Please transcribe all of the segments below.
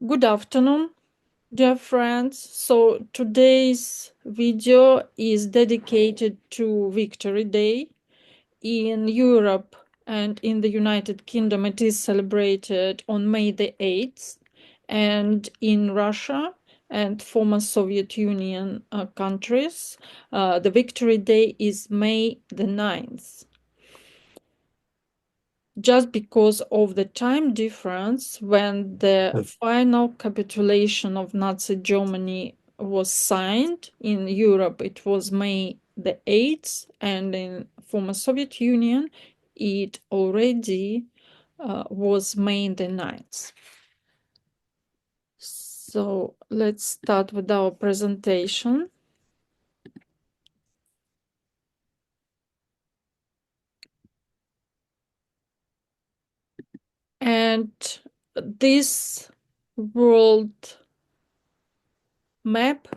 Good afternoon, dear friends. So today's video is dedicated to Victory Day. In Europe and in the United Kingdom, it is celebrated on May the 8th, and in Russia and former Soviet Union countries, the Victory Day is May the 9th. Just because of the time difference when the final capitulation of Nazi Germany was signed. In Europe, it was May the 8th, and in former Soviet Union, it already was May the 9th. So let's start with our presentation. And this world map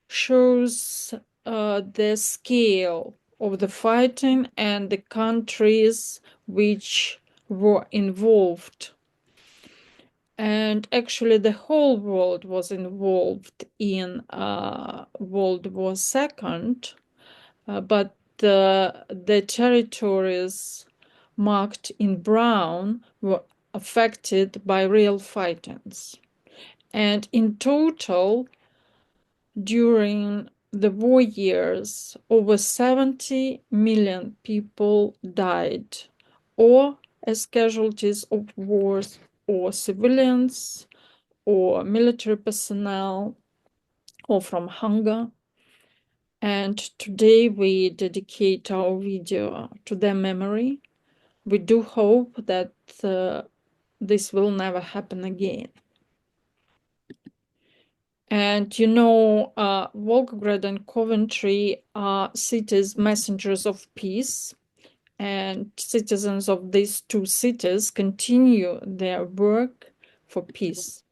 shows the scale of the fighting and the countries which were involved. And actually, the whole world was involved in World War II, but the territories marked in brown were affected by real fightings. And in total, during the war years, over 70 million people died, or as casualties of wars, or civilians, or military personnel, or from hunger. And today we dedicate our video to their memory. We do hope that this will never happen again. And Volgograd and Coventry are cities messengers of peace, and citizens of these two cities continue their work for peace.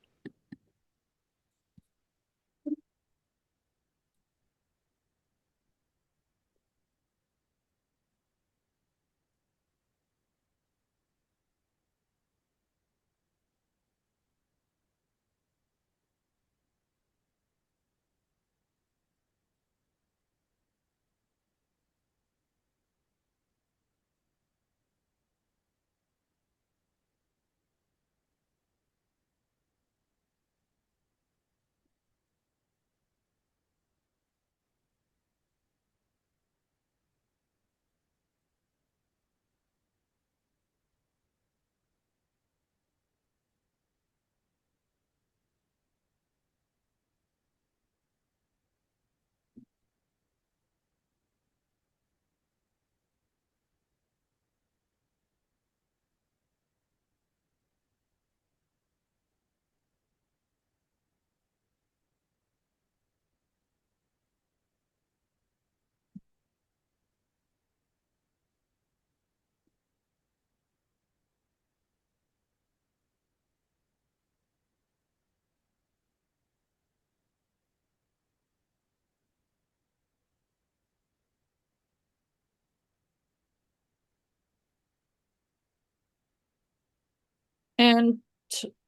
And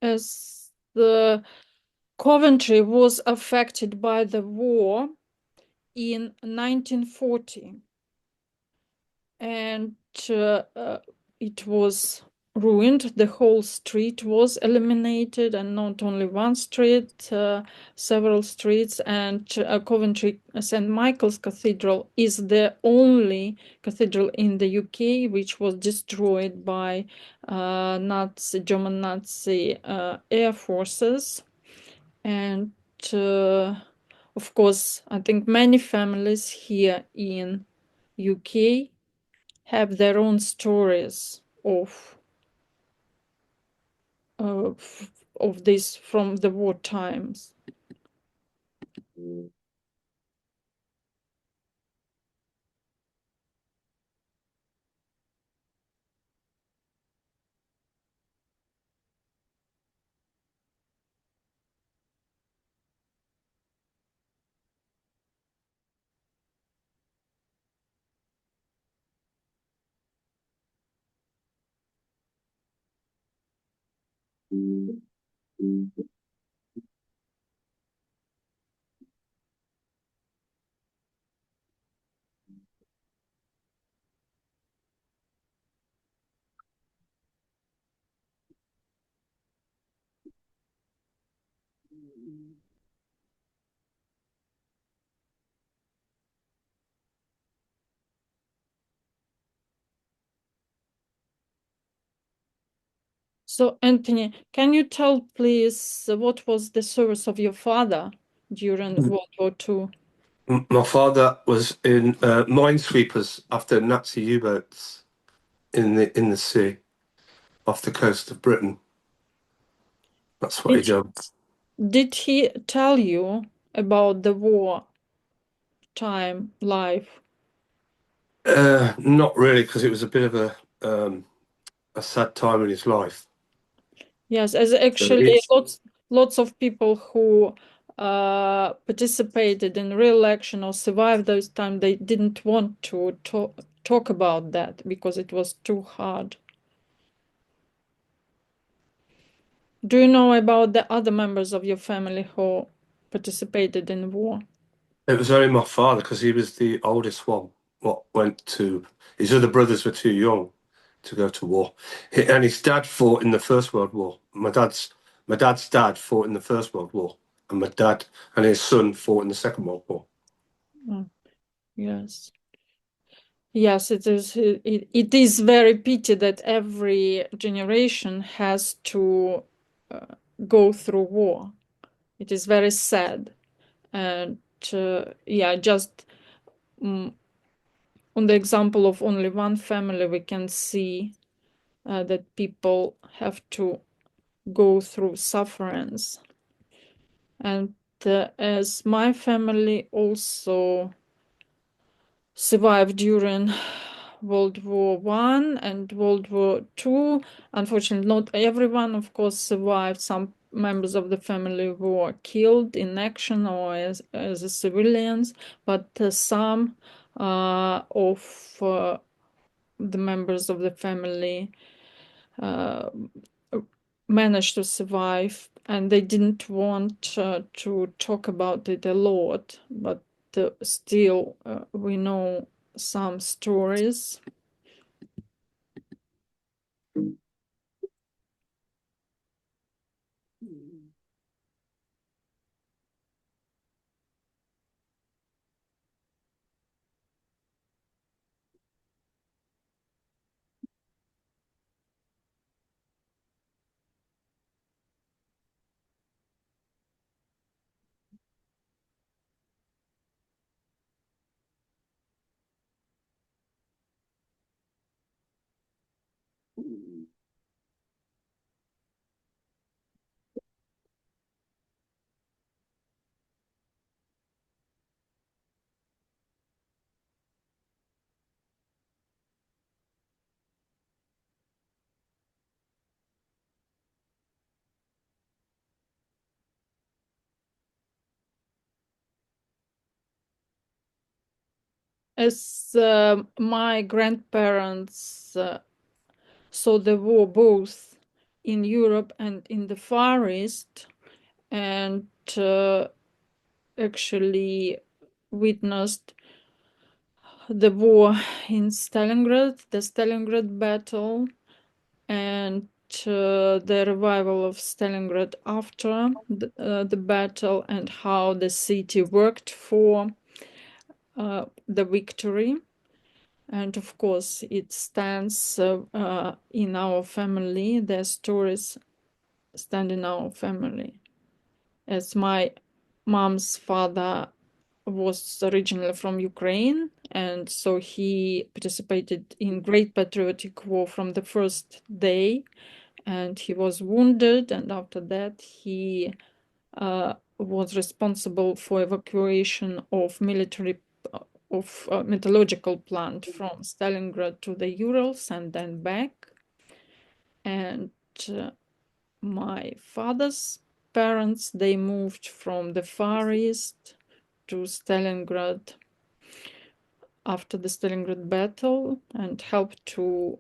as the Coventry was affected by the war in 1940, and it was ruined. The whole street was eliminated, and not only one street, several streets. And Coventry St. Michael's Cathedral is the only cathedral in the UK which was destroyed by German Nazi air forces. And of course, I think many families here in UK have their own stories of this from the war times. So, Anthony, can you tell, please, what was the service of your father during World War II? My father was in minesweepers after Nazi U-boats in the sea off the coast of Britain. That's what he Did, did. did he tell you about the war time life? Not really, because it was a bit of a sad time in his life. Yes, as So actually it's lots of people who participated in re-election or survived those time, they didn't want to talk about that because it was too hard. Do you know about the other members of your family who participated in war? it was only my father because he was the oldest one. What went to his other brothers were too young to go to war, and his dad fought in the First World War. My dad's dad fought in the First World War, and my dad and his son fought in the Second World War. Mm, yes. Yes, it is. It is very pity that every generation has to uh, go through war. It is very sad, and yeah, just mm, on the example of only one family, we can see that people have to go through sufferings, and as my family also survived during World War One and World War Two. Unfortunately, not everyone, of course, survived. Some members of the family were killed in action or as civilians, but some of the members of the family uh, managed to survive, and they didn't want to talk about it a lot, but still, we know some stories. As my grandparents saw the war both in Europe and in the Far East, and actually witnessed the war in Stalingrad, the Stalingrad battle, and the revival of Stalingrad after the battle, and how the city worked for the victory. And of course, it stands in our family. The stories stand in our family. As my mom's father was originally from Ukraine, and so he participated in Great Patriotic War from the first day, and he was wounded, and after that he was responsible for evacuation of military of metallurgical plant from Stalingrad to the Urals and then back. And uh, my father's parents, they moved from the Far East to Stalingrad after the Stalingrad battle and helped to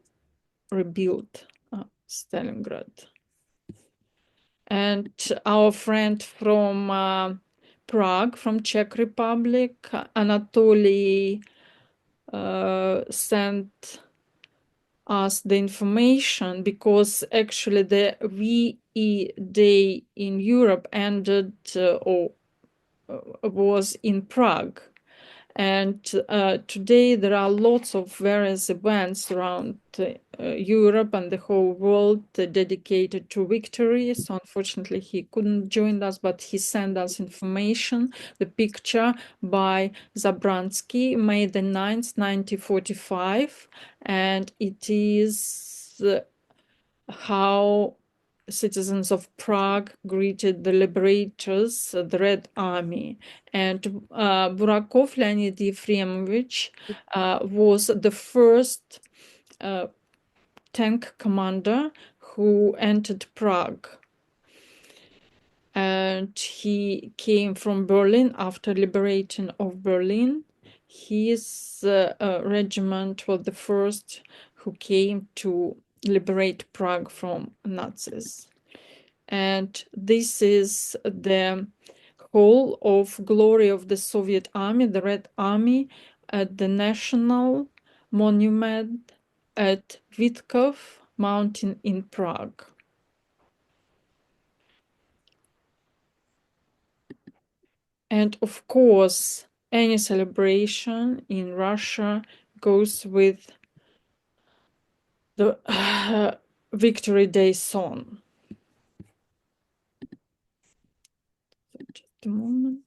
rebuild Stalingrad. And our friend from Prague, from Czech Republic, Anatoly, sent us the information, because actually we Day in Europe ended or was in Prague. And today there are lots of various events around Europe and the whole world dedicated to victory. So unfortunately he couldn't join us, but he sent us information, the picture by Zabransky, May the 9th, 1945. And it is how citizens of Prague greeted the liberators, the Red Army. And Burakov, Leonid Yefremovich, was the first tank commander who entered Prague. And he came from Berlin after liberating of Berlin. His regiment was the first who came to liberate Prague from Nazis. And this is the whole of glory of the Soviet Army, the Red Army, at the National Monument at Witkov Mountain in Prague. And of course, any celebration in Russia goes with the Victory Day song. Just a moment.